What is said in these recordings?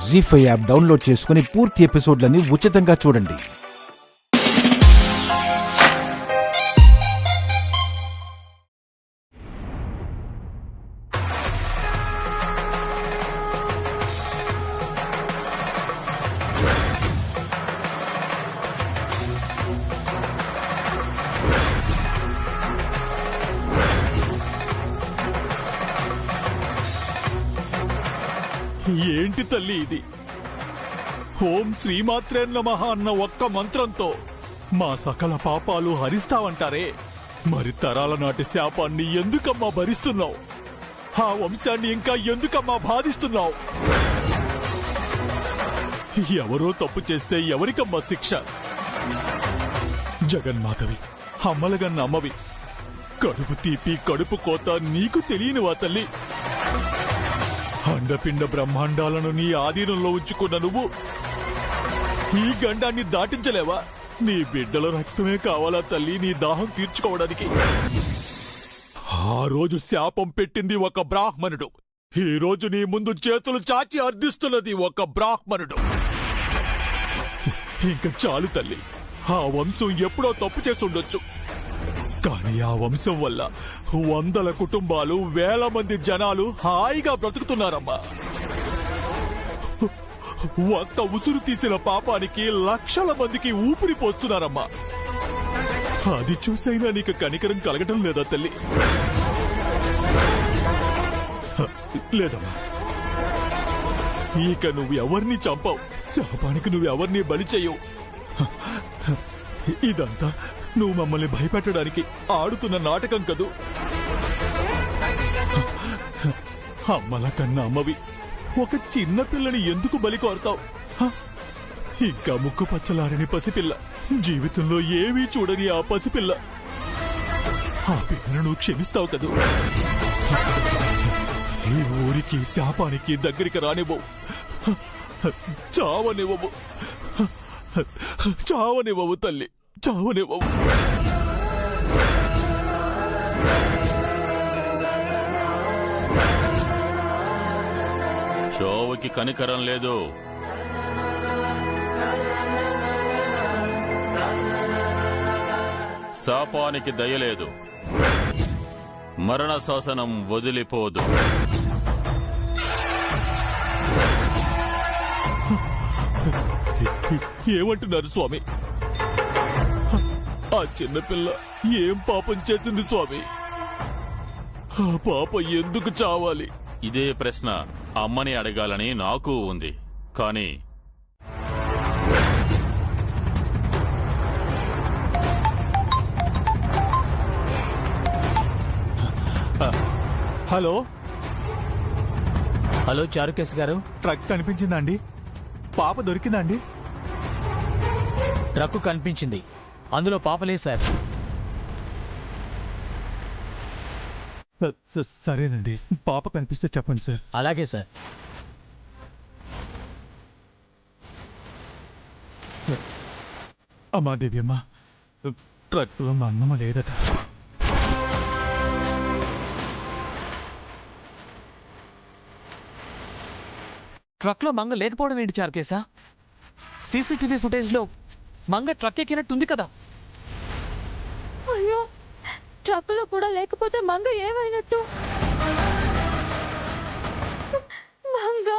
జీ5 app download చేసుకుని పూర్తి ఎపిసోడ్లని ఉచితంగా చూడండి. ఏంటి తల్లి ఇది? ఓం శ్రీమాత్రే నమః అన్న ఒక్క మంత్రంతో మా సకల పాపాలు హరిస్తావంటారే, మరి తరాల నాటి శాపాన్ని ఎందుకమ్మా భరిస్తున్నావు? ఆ వంశాన్ని ఇంకా ఎందుకమ్మా బాధిస్తున్నావు? ఎవరో తప్పు చేస్తే ఎవరికమ్మా శిక్ష? జగన్మాతవి, అమ్మలగన్న అమ్మవి, కడుపు తీపి కడుపు కోత నీకు తెలియనివా తల్లి? అండపిండ బ్రహ్మాండాలను నీ ఆధీనంలో ఉంచుకున్న నువ్వు ఈ గండాన్ని దాటించలేవా? నీ బిడ్డల రక్తమే కావాలా తల్లి నీ దాహం తీర్చుకోవడానికి? ఆ రోజు శాపం పెట్టింది ఒక బ్రాహ్మణుడు, ఈ రోజు నీ ముందు చేతులు చాచి అర్థిస్తున్నది ఒక బ్రాహ్మణుడు. ఇంక చాలు తల్లి, ఆ వంశం ఎప్పుడో తప్పు చేసి ఉండొచ్చు, కానీ ఆ వంశం వల్ల వందల కుటుంబాలు, వేల మంది జనాలు హాయిగా బ్రతుకుతున్నారమ్మా. ఒక్క ఉసురు తీసిన పాపానికి లక్షల మందికి ఊపిరి పోస్తున్నారమ్మా. అది చూసైనా నీకు కనికరం కలగటం లేదా తల్లి? లేదమ్మా, ఇక నువ్వెవర్ని చంపావు, శాపానికి నువ్వెవర్ని బలి చెయ్యవు. ఇదంతా నువ్వు మమ్మల్ని భయపెట్టడానికి ఆడుతున్న నాటకం కదూ. అమ్మల కన్నా అమ్మవి, ఒక చిన్న పిల్లని ఎందుకు బలి కోరతావు? ఇంకా ముక్కు పచ్చలారని పసిపిల్ల, జీవితంలో ఏమీ చూడని ఆ పసిపిల్ల, ఆ పిల్లను నువ్వు క్షమిస్తావు కదూ? ఈ ఊరికి శాపానికి దగ్గరికి రానివ్వవు, చావనివ్వవు, చావనివ్వవు తల్లి, చావనివ్వవు. చావుకి కనికరం లేదు. శాపానికి దయలేదు. మరణ శాసనం వదిలిపోదు. ఏమంటున్నారు స్వామి? ఆ చిన్నపిల్ల ఏం పాపం చేసింది స్వామి? ఆ పాప ఎందుకు చావాలి? ఇదే ప్రశ్న అమ్మని అడగాలని నాకు ఉంది, కానీ హలో హలో చారుకేశ్ గారు, ట్రక్ కనిపించిందా అండి? పాప దొరికిందా అండి? ట్రక్కు కనిపించింది, అందులో పాపలే సార్. సరేనండి, పాప కనిపిస్తే చెప్పండి సార్. అలాగే సార్. అమ్మా దేవ్యమ్మ, ట్రక్లో మా అన్నమ్మ లేదట. ట్రక్లో మంగ లేకపోవడం ఏంటి చారుకేశా? సీసీటీవీ ఫుటేజ్లో మంగ ట్రక్ ఎక్కినట్టుంది కదా. అయ్యో, ట్రక్కులో కూడా లేకపోతే మంగ ఏమైనట్టు? మంగ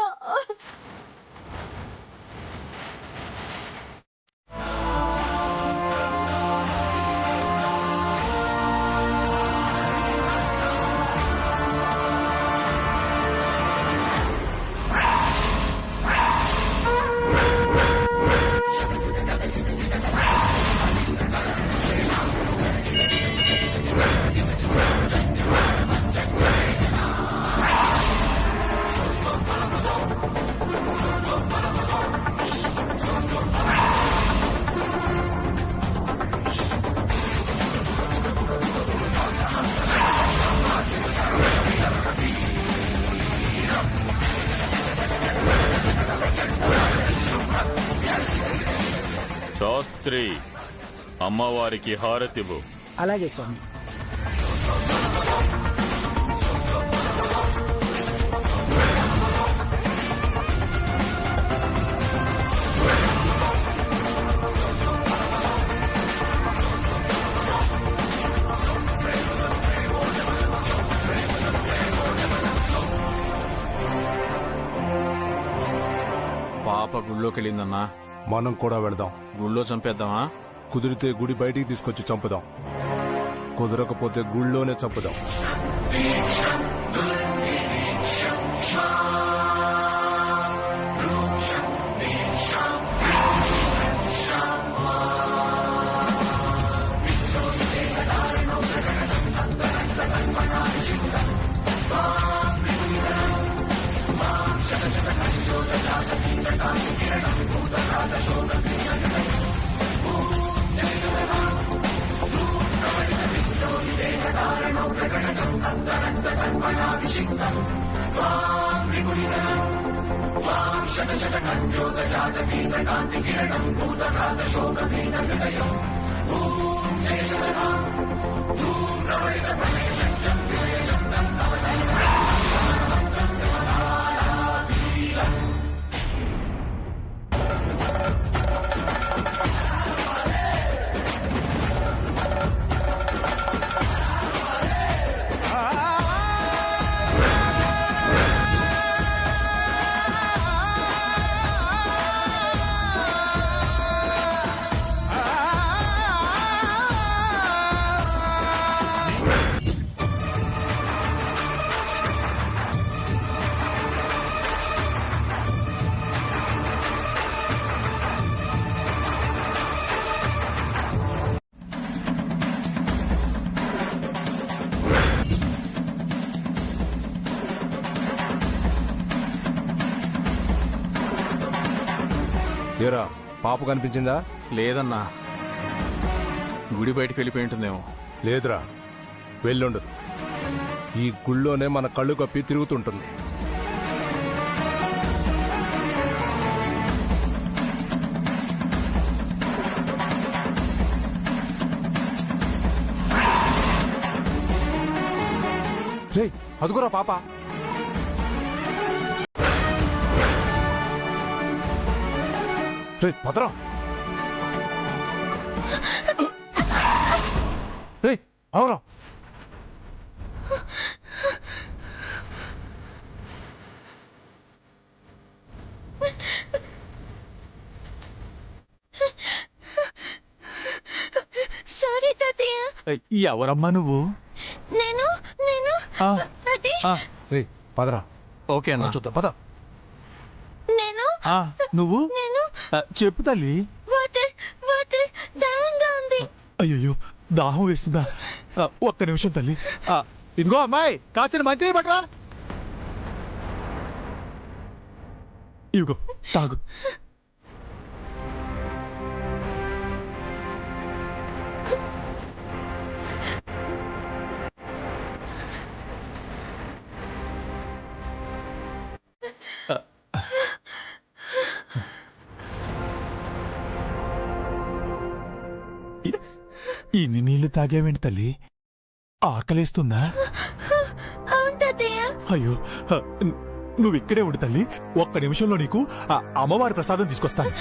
శాస్త్రి, అమ్మవారికి హారతివ్వు. అలాగే స్వామి. పాప గుళ్ళోకి వెళ్ళిందన్నా. మనం కూడా వెళదాం. గుళ్ళో చంపేద్దామా? కుదిరితే గుడి బయటికి తీసుకొచ్చి చంపుదాం, కుదరకపోతే గుళ్ళోనే చంపుదాం. ఏరా, పాప కనిపించిందా? లేదన్నా, గుడి బయటికి వెళ్ళిపోయి ఉంటుందేమో. లేదురా, వెళ్ళుండదు. ఈ గుళ్ళోనే మన కళ్ళు కప్పి తిరుగుతుంటుంది. రేయ్, అదుగురా పాప. రేయ్, భద్రం. రేయ్, అవురా. సారీ తాతయ్య. ఎవరమ్మా నువ్వు? నేను నేను ఆ, అది ఆ, రేయ్, పదరా. ఓకే అన్న. చూద్దాం, పద. నేను ఆ, నువ్వు నేను చెప్పు తల్లి. వాటర్ వాటర్ దాహంగా ఉంది. అయ్యో, దాహం వేస్తుందా? ఒక్క నిమిషం తల్లి. ఇదిగో అమ్మాయి, కాసిన మంచి పట్టరా. ఇదిగో తాగు. ఇన్ని నీళ్లు తాగేవేంటి తల్లి? ఆకలేస్తుందా? అవును తాతయ్య. అయ్యో, నువ్వు ఇక్కడే ఉండు తల్లి. ఒక్క నిమిషంలో నీకు ఆ అమ్మవారి ప్రసాదం తీసుకొస్తాను.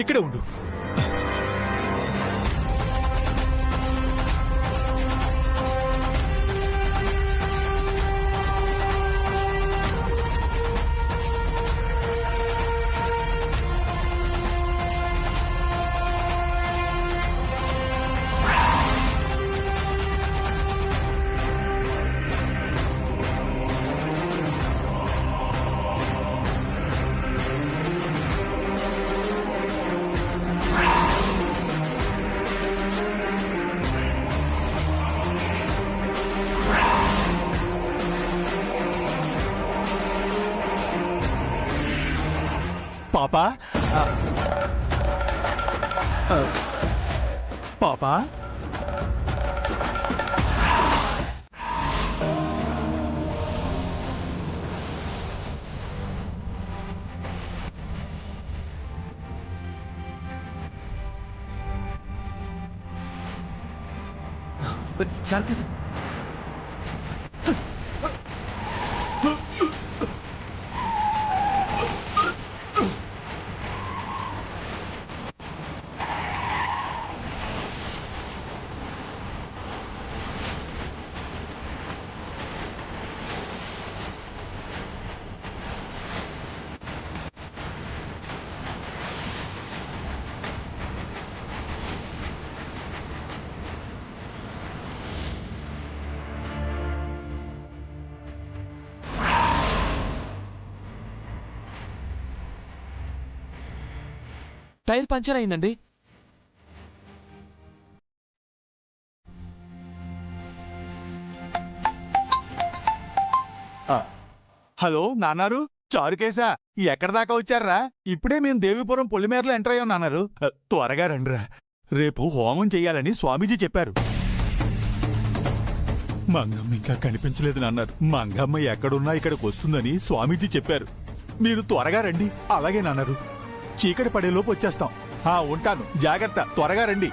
ఇక్కడే ఉండు. పాపా, పాపా, చార్కేశ్, టైర్ పంచర్ అయిందండి. హలో నాన్నారు, చారుకేశా ఎక్కడ దాకా వచ్చారా? ఇప్పుడే మేము దేవీపురం పొలిమేరలో ఎంటర్ అయ్యాం నాన్నారు. త్వరగా రండిరా, రేపు హోమం చెయ్యాలని స్వామీజీ చెప్పారు. మంగమ్మ ఇంకా కనిపించలేదు నాన్నారు. మంగమ్మ ఎక్కడున్నా ఇక్కడికి వస్తుందని స్వామీజీ చెప్పారు. మీరు త్వరగా రండి. అలాగే నాన్నారు, చీకటి పడేలోపు వచ్చేస్తాం. ఉంటాను, జాగ్రత్త, త్వరగా రండి.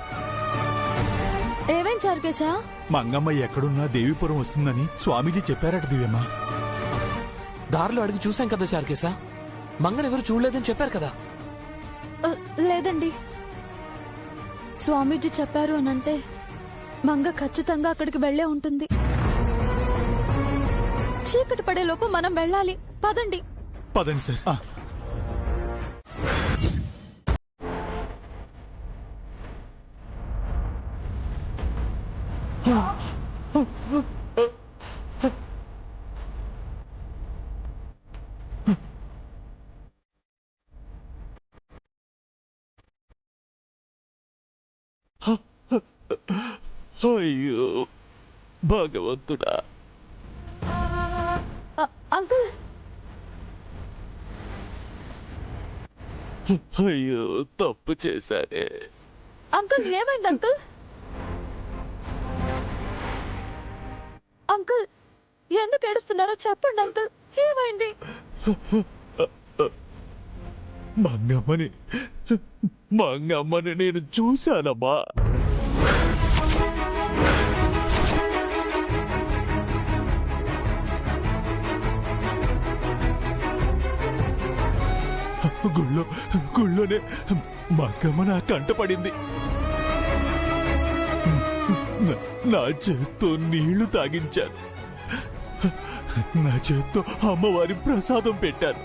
ఏమేం చారుకేశా? మంగమ్మ ఎక్కడున్నా దేవీపురం వస్తుందని స్వామీజీ చెప్పారట దివ్యమ్మ. దారిలో అడిగి చూశాం కదా చారుకేశా, మంగనెవరు చూడలేదని చెప్పారు కదా. లేదండి, స్వామీజీ చెప్పారు అనంటే మంగ ఖచ్చితంగా అక్కడికి వెళ్లే ఉంటుంది. చీకటి పడేలోపు మనం వెళ్ళాలి. పదండి. పదండి సార్. అయ్యో భగవంతుడా. అంకుల్, అయ్యో తప్పు చేశానే. అంకుల్ ఏమైంది అంకుల్? అంకుల్ ఎందుకు ఏడుస్తున్నారో చెప్పండి అంకుల్, ఏమైంది? మంగమ్మని నేను చూశానమ్మా. గుళ్ళోనే మంగమ్మ నా కంటపడింది. నా చేత్తో నీళ్లు తాగించాను, నా చేత్తో అమ్మవారి ప్రసాదం పెట్టాను.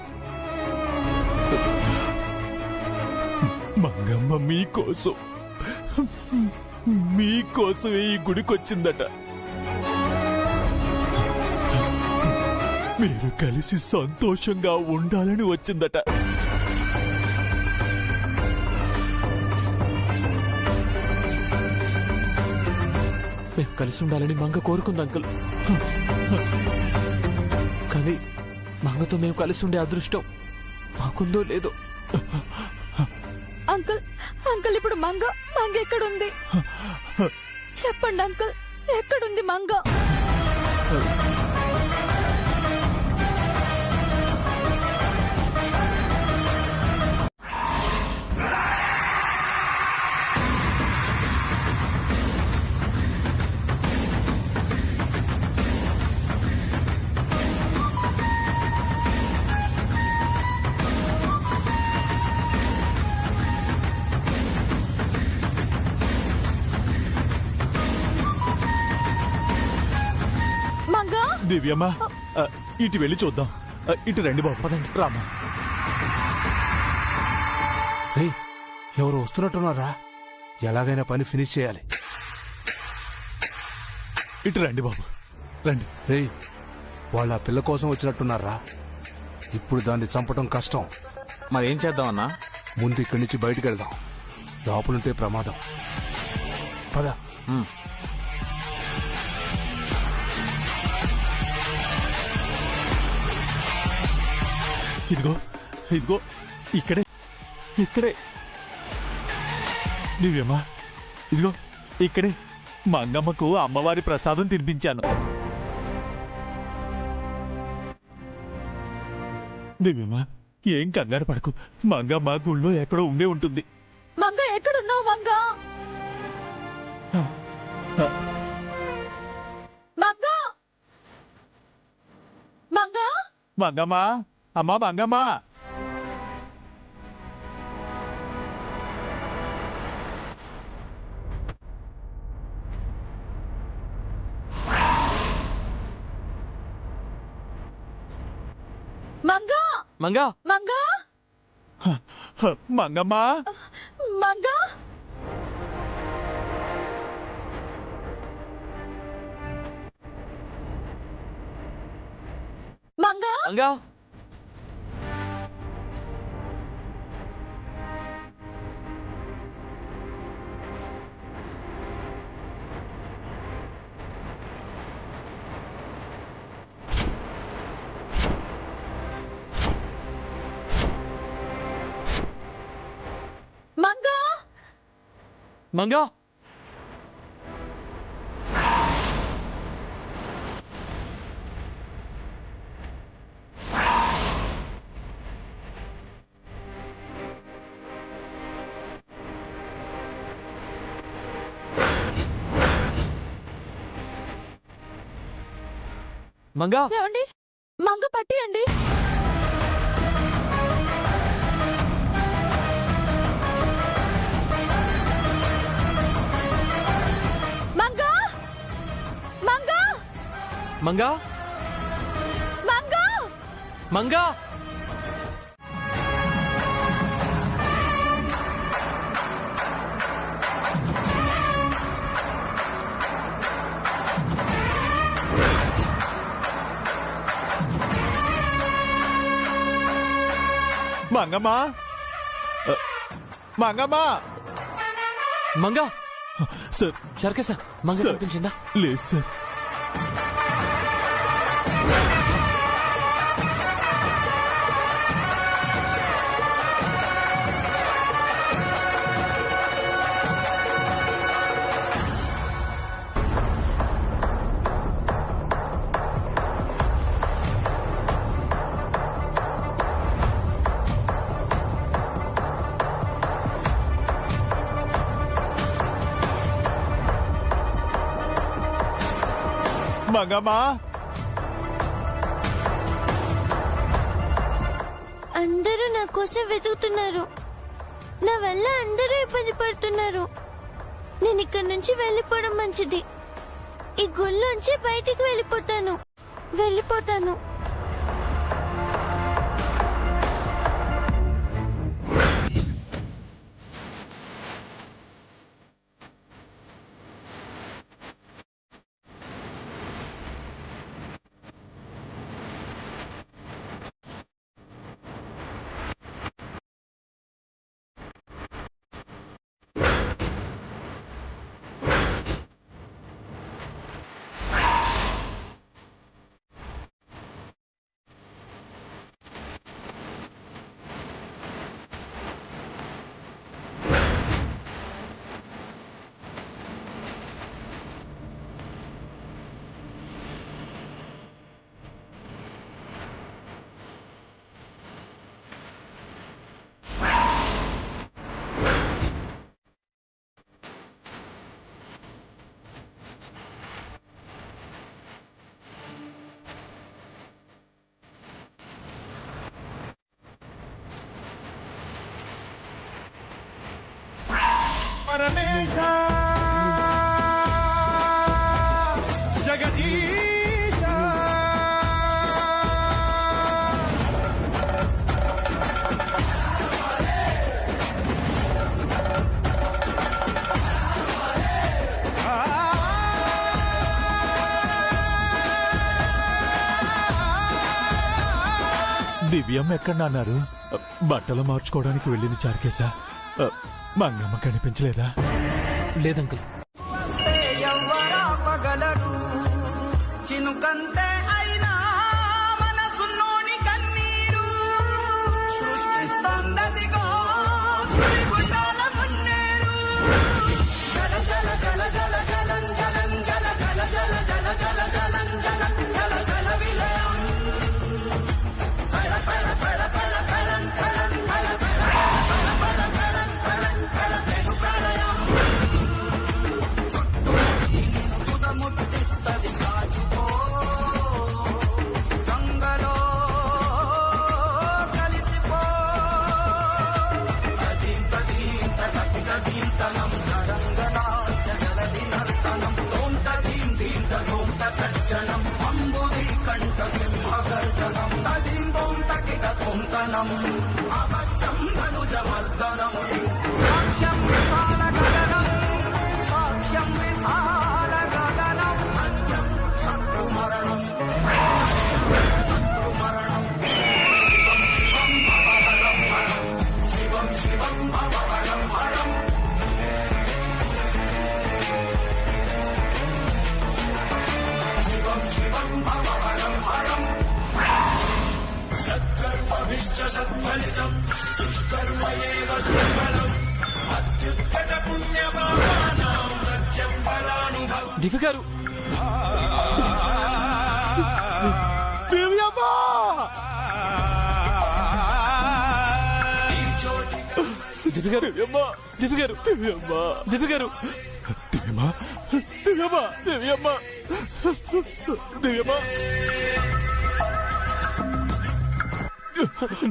మంగమ్మ మీకోసమే ఈ గుడికొచ్చిందట. మీరు కలిసి సంతోషంగా ఉండాలని వచ్చిందట. మేము కలిసి ఉండాలని మంగ కోరుకుంది అంకుల్. కానీ మంగతో మేము కలిసి ఉండే అదృష్టం మాకుందో లేదో. అంకుల్ అంకుల్ ఇప్పుడు మంగ ఎక్కడుంది చెప్పండి అంకుల్, ఎక్కడుంది మంగ? దివ్యమ్మ, ఇటు వెళ్ళి చూద్దాం. ఇటు రండి బాబు. పదండి. రామ్మా. ఎవరు వస్తున్నట్టున్నారా? ఎలాగైనా పని ఫినిష్ చేయాలి. ఇటు రండి బాబు, రండి. రేయ్, వాళ్ళ పిల్ల కోసం వచ్చినట్టున్నారా? ఇప్పుడు దాన్ని చంపడం కష్టం. మరేం చేద్దామన్నా? ముందు ఇక్కడి నుంచి బయటికి వెళ్దాం. లోపలుంటే ప్రమాదం. పద. ఇదిగో ఇక్కడే దివ్యమ్మ, ఇదిగో ఇక్కడే మంగమ్మకు అమ్మవారి ప్రసాదం తినిపించాను. దివ్యమ్మ, ఏం కంగారు పడకు. మంగమ్మ గుళ్ళో ఎక్కడో ఉండే ఉంటుంది. మంగ ఎక్కడున్నావు? మంగ మంగ మంగ మంగమ్మ, అమ్మా మంగమ్మ. మంగ మంగ మంగ మంగమ్మ, మంగ మంగ మంగ మంగా మంగా ఏమండి మంగ పట్టియండి. మంగ మంగ మంగా మంగ మంగా మంగమ్మా మంగమ్మా మంగా సార్ సర్కేసా మంగ సార్. కనిపించిందా? లేదు సార్. మంగమ్మా అందరూ నా కోసం వెతుకుతున్నారు. నా వల్ల అందరూ ఇబ్బంది పడుతున్నారు. నేను ఇక్కడి నుంచి వెళ్ళిపోవడం మంచిది. ఈ గుళ్ళోంచి బయటికి వెళ్ళిపోతాను. పరమేశ జగదీశ దివ్యం ఎక్కడన్నారు? బట్టలు మార్చుకోవడానికి వెళ్ళింది చార్కేశా. మంగమ్మ కనిపించలేదా? లేదంకుల్. ఎవ్వరాపగలరు చినుకంతే అయినా మనసులోని కన్నీరు సృష్టిస్తోందదిగో గుండాల మున్నేరు. జల జల జల జల జలం జలం జల జల జల జల జల జలం జలం జల జల విలయం పడ పడ పడ పడ పడం పడం పడ పడ పడ పడం పడం పడ పెను ప్రళయం ముట్టిస్తది కాచుకో గంగలో కలిసిపో అదీంత దీంత కటిక దీంతనం తరంగనాచ జలది నర్తనం తోంత దీంత తోంత కచ్చనం అంబుది కంఠ సింహ గర్జనం తదీం తోంత కిట తోంతనం అవశ్యం ధనుజ మర్దనం సాక్ష్యం విహార గగనం సాక్ష్యం విహార గగనం అత్యం శత్రు మరణం శత్రు మరణం శివం శివం భవహరం హరం శివం శివం భవహరం హరం శివం శివం భవహరం హరం సత్కర్మభిశ్చ సత్ఫలితం దుష్కర్మ ఏవ దుష్ఫలం దివ్య గారు, దివ్యమ్మా! దివ్య గారు, దివ్య గారు, దివ్య గారు, దివ్యమ్మా! దివ్యమ్మా! దివ్యమ్మా! దివ్యమ్మా!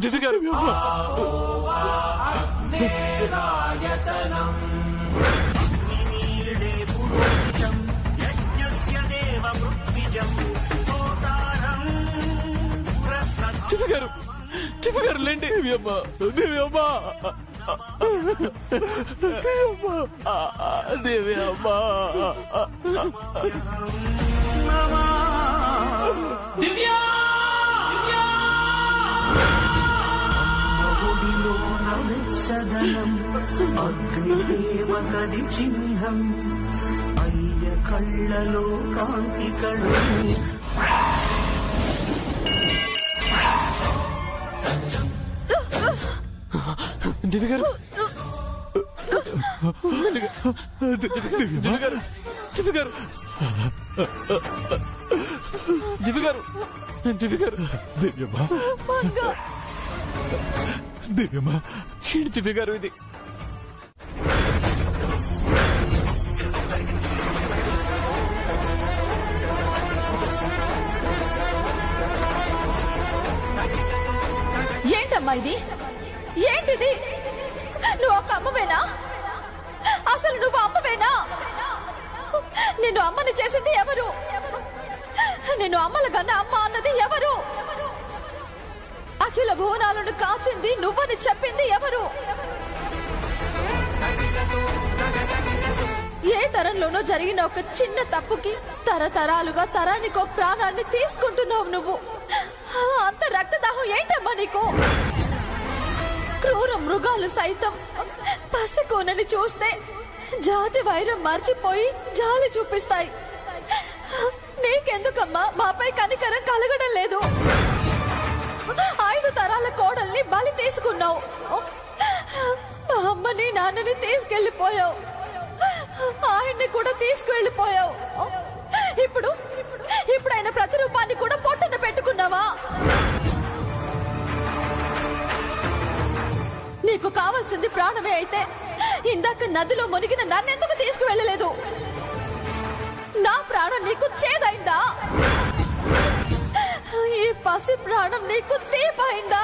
దివ్య గారు, దివ్య గారు, దివ్య గారు లేండి. దివ్యమ్మా! దివ్యమ్మా! దివ్యమ్మా! దివ్యమ్మా! ఒడిలోన వెచ్చదనం అగ్నిదేవతది చిహ్నం అయ్య కళ్ళలో కాంతి కళ దివ్య గారు, దివ్య గారు, దివ్య గారు, దివ్య గారు, దివ్య గారు, దివ్యమ్మా! దివ్యమ్మా! ఏంటి దివ్య గారు ఇది? ఏంటమ్మా ఇది? ఏంటిది? నువ్వు ఒక అమ్మవేనా? అసలు నువ్వు అమ్మవేనా? నిన్ను అమ్మని చేసింది ఎవరు? నిన్ను అమ్మల కన్నా అమ్మ అన్నది ఎవరు? అఖిల భువనాలను కాచింది నువ్వని చెప్పింది ఎవరు? ఏ తరంలోనో జరిగిన ఒక చిన్న తప్పుకి తరతరాలుగా తరానికో ప్రాణాన్ని తీసుకుంటున్నావు నువ్వు. అంత రక్తదాహం ఏంటమ్మా నీకు? క్రూర మృగాలు సైతం పసికోనని చూస్తే జాతి వైరం మర్చిపోయి జాలి చూపిస్తాయి. నీకెందుకమ్మా మాపై కనికరం కలగడం లేదు? 5 తరాల కోడల్ని బలి తీసుకున్నావు. మా అమ్మని నాన్నని తీసుకెళ్లిపోయావు. ఆయన్ని కూడా తీసుకువెళ్లిపోయావు. ఇప్పుడు ఆయన ప్రతిరూపాన్ని కూడా పొట్టన పెట్టుకున్నావా? నీకు కావాల్సింది ప్రాణమే అయితే ఇందాక నదిలో మునిగిన నన్నెందుకు తీసుకువెళ్ళలేదు? నా ప్రాణం నీకు చేదైందా? ఈ పసి ప్రాణం నీకు తీపైందా?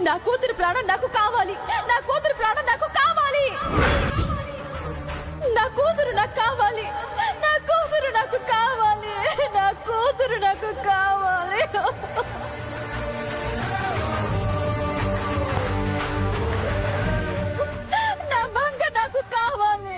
నా కూతురు ప్రాణం నాకు కావాలి. నా కూతురు ప్రాణం నాకు కావాలి. నా కూతురు నాకు కావాలి. నా కూతురు నాకు కావాలి. నా కూతురు నాకు కావాలి. నా బంగ నాకు కావాలి.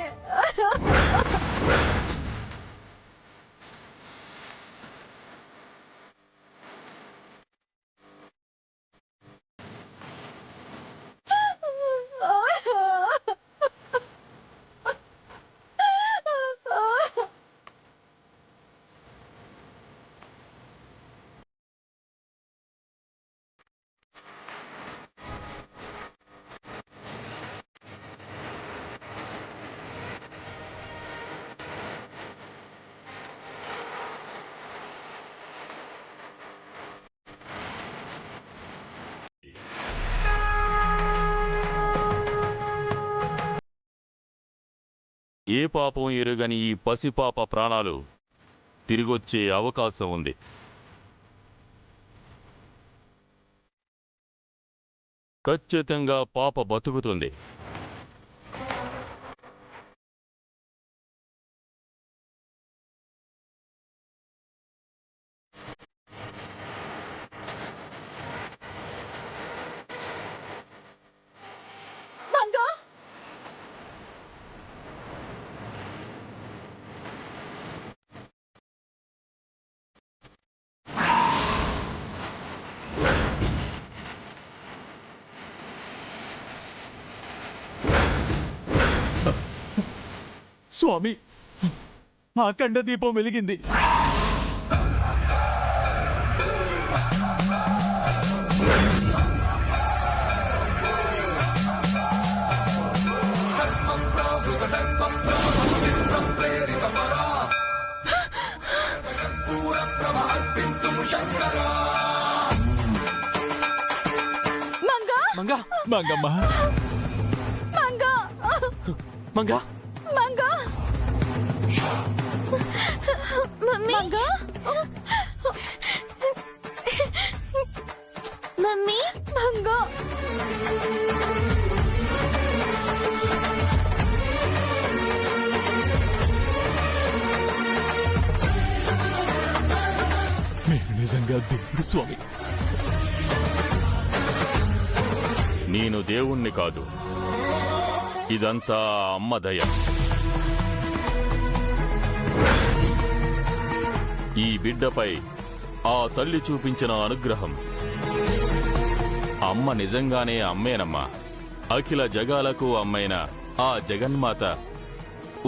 ఏ పాపం ఎరుగని ఈ పసిపాప ప్రాణాలు తిరిగొచ్చే అవకాశం ఉంది. ఖచ్చితంగా పాప బతుకుతుంది. బంగా స్వామి, ఆ కండ దీపం వెలిగింది. మంగా మంగమ్మ మంగ మంగా మంగ మమ్మీ మంగ మమ్మీ మంగ మీరు నిజంగా దేవుడు స్వామి. నేను దేవుణ్ణి కాదు, ఇదంతా అమ్మ దయ. ఈ బిడ్డపై ఆ తల్లి చూపించిన అనుగ్రహం. అమ్మ నిజంగానే అమ్మేనమ్మా. అఖిల జగాలకు అమ్మైన ఆ జగన్మాత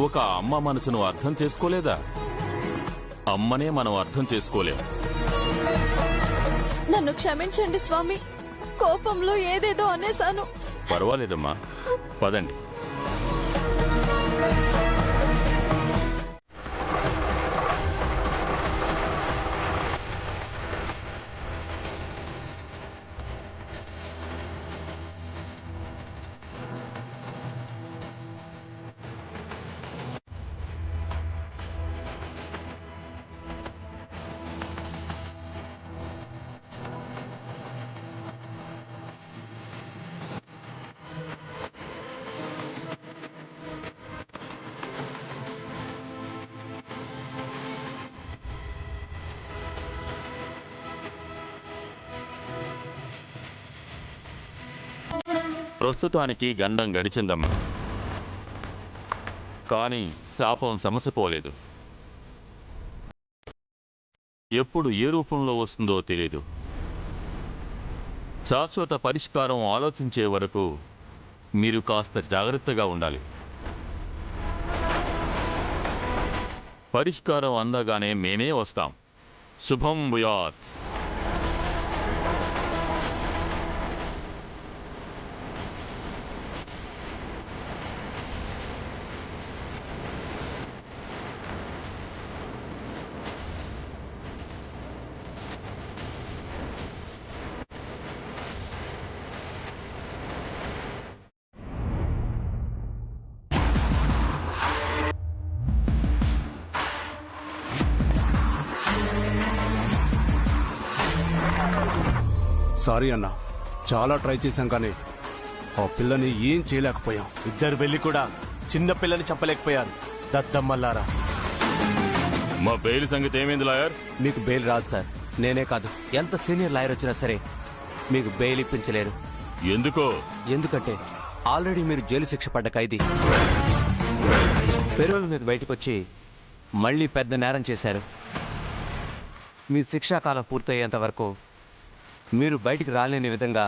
ఒక అమ్మ మనసును అర్థం చేసుకోలేదా? అమ్మనే మనం అర్థం చేసుకోలేం. నన్ను క్షమించండి స్వామి, కోపంలో ఏదేదో అనేశాను. పర్వాలేదమ్మా, పదండి. ప్రస్తుతానికి గండం గడిచిందమ్మా, కానీ శాపం సమసిపోలేదు. ఎప్పుడు ఏ రూపంలో వస్తుందో తెలియదు. శాశ్వత పరిష్కారం ఆలోచించే వరకు మీరు కాస్త జాగ్రత్తగా ఉండాలి. పరిష్కారం అందగానే మేమే వస్తాం. శుభం భూయాత్. సారీ అన్న, చాలా ట్రై చేశాం కానీ ఆ పిల్లని ఏం చేయలేకపోయాం. ఇద్దరు వెళ్ళి కూడా చిన్న పిల్లని చంపలేకపోయారు. దద్దమ్మల్లారా. మా బెయిల్ సంగతి ఏమైంది లాయర్? మీకు బెయిల్ రాదు సార్. నేనే కాదు, ఎంత సీనియర్ లాయర్ వచ్చినా సరే మీకు బెయిల్ ఇప్పించలేరు. ఎందుకో? ఎందుకంటే ఆల్రెడీ మీరు జైలు శిక్ష పడ్డ ఖైదీ. పెరోల్ మీద బయటకు వచ్చి మళ్ళీ పెద్ద నేరం చేశారు. మీ శిక్షాకాలం పూర్తయ్యేంత వరకు మీరు బయటికి రాలేని విధంగా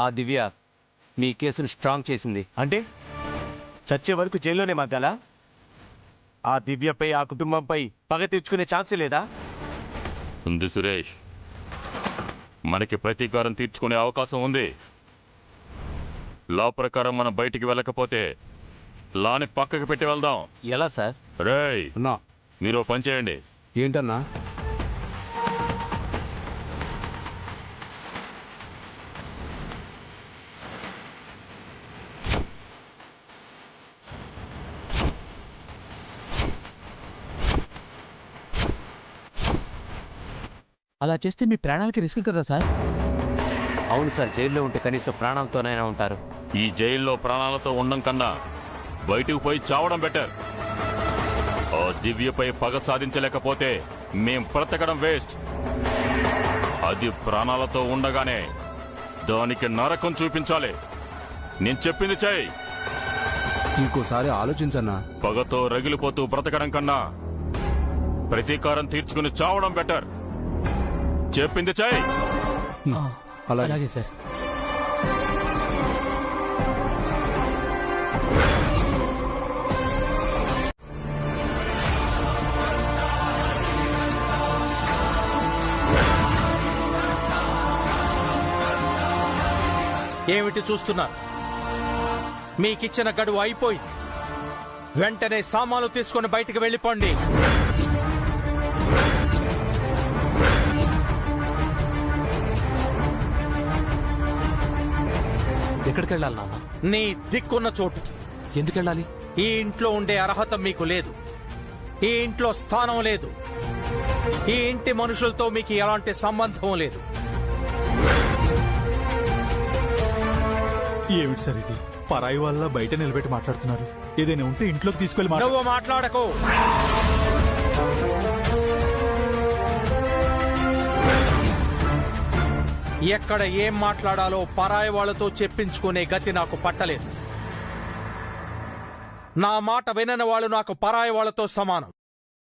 ఆ దివ్య మీ కేసును స్ట్రాంగ్ చేసింది. అంటే చచ్చే వరకు జైల్లోనే మగ్గాలా? ఆ దివ్యపై, ఆ కుటుంబంపై పగ తీర్చుకునే ఛాన్సే లేదా? ఉంది సురేష్, మనకి ప్రతీకారం తీర్చుకునే అవకాశం ఉంది. లా ప్రకారం మనం బయటికి వెళ్ళకపోతే లాని పక్కకి పెట్టి వెళ్దాం. ఎలా సార్? రేయ్, అన్నా. మీరు ఓ పని చేయండి. ఏంటన్నా? అలా చేస్తే మీ ప్రాణాలకి రిస్క్ కదా సార్. అవును సార్, జైల్లో ఉంటే కనీసం ప్రాణాలతోనైనా ఉంటారు. ఈ జైల్లో ప్రాణాలతో ఉండడం కన్నా బయటకు పోయి చావడం బెటర్. ఆ దివ్యపై పగ సాధించలేకపోతే మేం బ్రతకడం వేస్ట్. అది ప్రాణాలతో ఉండగానే దానికి నరకం చూపించాలి. నేను చెప్పింది చెయ్యి. ఇంకోసారి ఆలోచించన్నా. పగతో రగిలిపోతూ బ్రతకడం కన్నా ప్రతీకారం తీర్చుకుని చావడం బెటర్. చెప్పింది చెయ్యి. అలాగే సార్. ఏమిటి చూస్తున్నారు? మీకిచ్చిన గడువు అయిపోయింది. వెంటనే సామాన్లు తీసుకొని బయటికి వెళ్ళిపోండి. ఎక్కడికి వెళ్ళాలి నాన్న? నీ దిక్కున్న చోటుకి. ఎందుకు వెళ్ళాలి? ఈ ఇంట్లో ఉండే అర్హత మీకు లేదు. ఈ ఇంట్లో స్థానం లేదు. ఈ ఇంటి మనుషులతో మీకు ఎలాంటి సంబంధం లేదు. ఏమిటి సార్ ఇది? పరాయి వాళ్ళ బయట నిలబెట్టి మాట్లాడుతున్నారు. ఏదైనా ఉంటే ఇంట్లోకి తీసుకెళ్లి నువ్వు మాట్లాడకు. ఎక్కడ ఏం మాట్లాడాలో పరాయి వాళ్లతో చెప్పించుకునే గతి నాకు పట్టలేదు. నా మాట వినని వాళ్ళు నాకు పరాయి వాళ్లతో సమానం.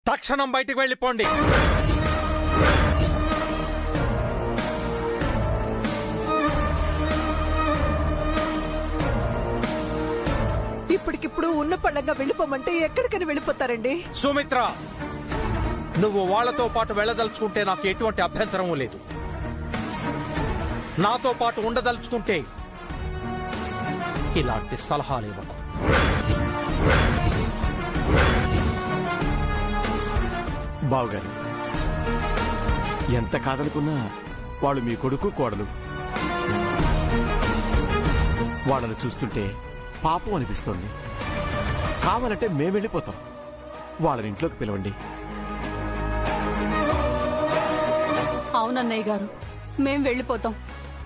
తక్షణం బయటికి వెళ్ళిపోండి. ఇప్పటికిప్పుడు ఉన్న పళ్ళంగా వెళ్ళిపోమంటే ఎక్కడికని వెళ్ళిపోతారండి? సుమిత్ర, నువ్వు వాళ్లతో పాటు వెళ్ళదలుచుకుంటే నాకు ఎటువంటి అభ్యంతరం లేదు. నాతో పాటు ఉండదలుచుకుంటే ఇలాంటి సలహాలు ఇవ్వకు. బావగారు, ఎంత కాదనుకున్నా వాళ్ళు మీ కొడుకు కోడలు. వాళ్ళని చూస్తుంటే పాపం అనిపిస్తోంది. కావాలంటే మేము వెళ్ళిపోతాం. వాళ్ళని ఇంట్లోకి పిలవండి. అవునన్నయ్య గారు, మేం వెళ్ళిపోతాం.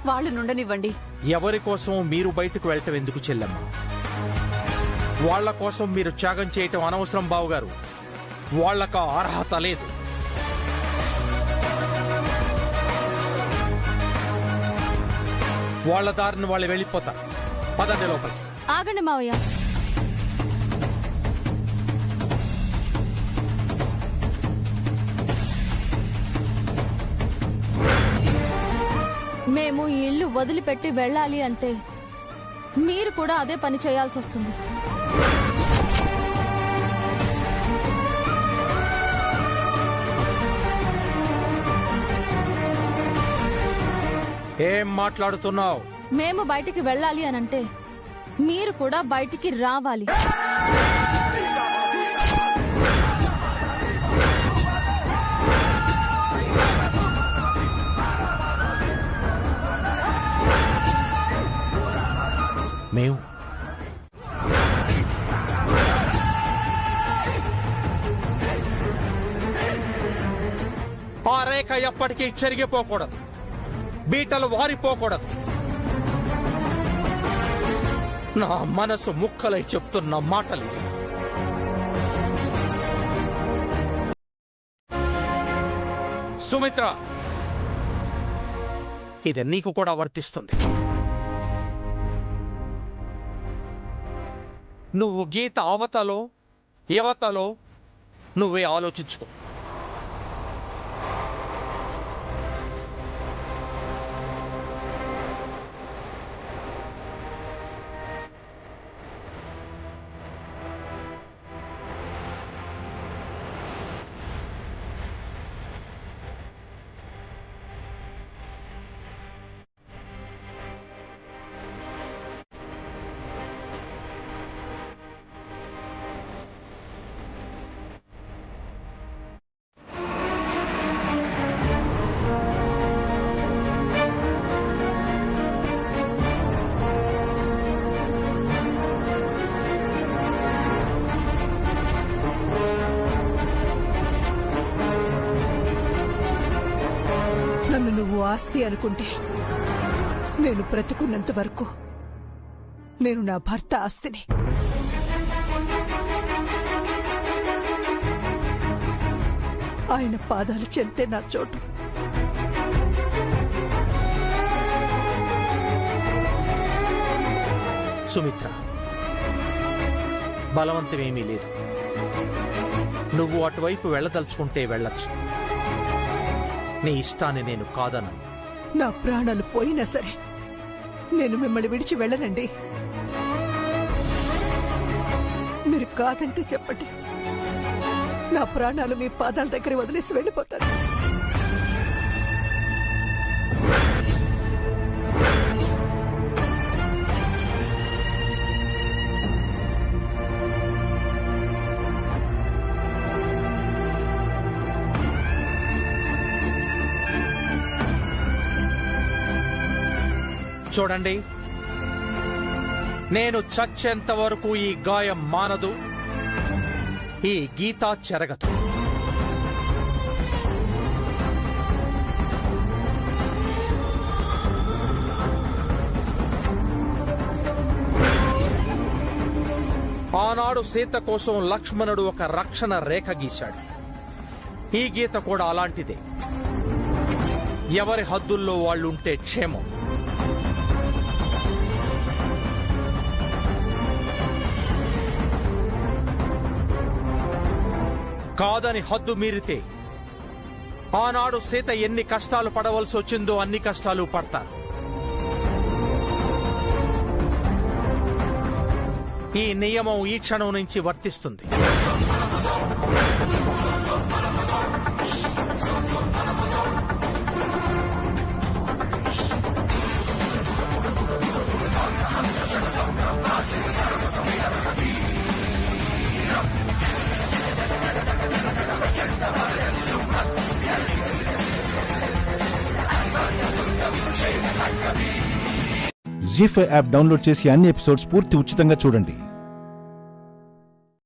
వాళ్ళు నుండనివ్వండి. ఎవరి కోసం మీరు బయటకు వెళ్ళటం ఎందుకు చెల్లెమ్మ? వాళ్ల కోసం మీరు త్యాగం చేయటం అనవసరం బావుగారు. వాళ్లకు అర్హత లేదు. వాళ్ల దారిని వాళ్ళు వెళ్ళిపోతారు. పదండి లోపలికి. ఆగండి మావయ్య. మేము ఈ ఇల్లు వదిలిపెట్టి వెళ్ళాలి అంటే మీరు కూడా అదే పని చేయాల్సి వస్తుంది. ఏం మాట్లాడుతున్నావు? మేము బయటికి వెళ్ళాలి అనంటే మీరు కూడా బయటికి రావాలి. మేము ఆ రేఖ ఎప్పటికీ చెరిగిపోకూడదు. బీటలు వారిపోకూడదు. నా మనసు ముక్కలై చెప్తున్న మాటలు. సుమిత్ర, ఇది నీకు కూడా వర్తిస్తుంది. నువ్వు గీత అవతలో యువతలో నువ్వే ఆలోచించుకో. నన్ను నువ్వు ఆస్తి అనుకుంటే నేను బ్రతుకున్నంత వరకు నేను నా భర్త ఆస్తిని. ఆయన పాదాలు చెంతే నా చోటు. సుమిత్ర, బలవంతమేమీ లేదు. నువ్వు అటువైపు వెళ్ళదలుచుకుంటే వెళ్ళొచ్చు. నీ ఇష్టాన్ని నేను కాదన్నాను. నా ప్రాణాలు పోయినా సరే నేను మిమ్మల్ని విడిచి వెళ్ళనండి. మీరు కాదంటే చెప్పండి, నా ప్రాణాలు మీ పాదాల దగ్గర వదిలేసి వెళ్ళిపోతాను. చూడండి, నేను చచ్చేంత వరకు ఈ గాయం మానదు, ఈ గీత చెరగదు. ఆనాడు సీత కోసం లక్ష్మణుడు ఒక రక్షణ రేఖ గీశాడు. ఈ గీత కూడా అలాంటిదే. ఎవరి హద్దుల్లో వాళ్ళుంటే క్షేమం. కాదని హద్దు మీరితే ఆనాడు సీత ఎన్ని కష్టాలు పడవలసి వచ్చిందో అన్ని కష్టాలు పడతారు. ఈ నియమం ఈ క్షణం నుంచి వర్తిస్తుంది. జీ5 యాప్ డౌన్లోడ్ చేసి అన్ని ఎపిసోడ్స్ పూర్తి ఉచితంగా చూడండి.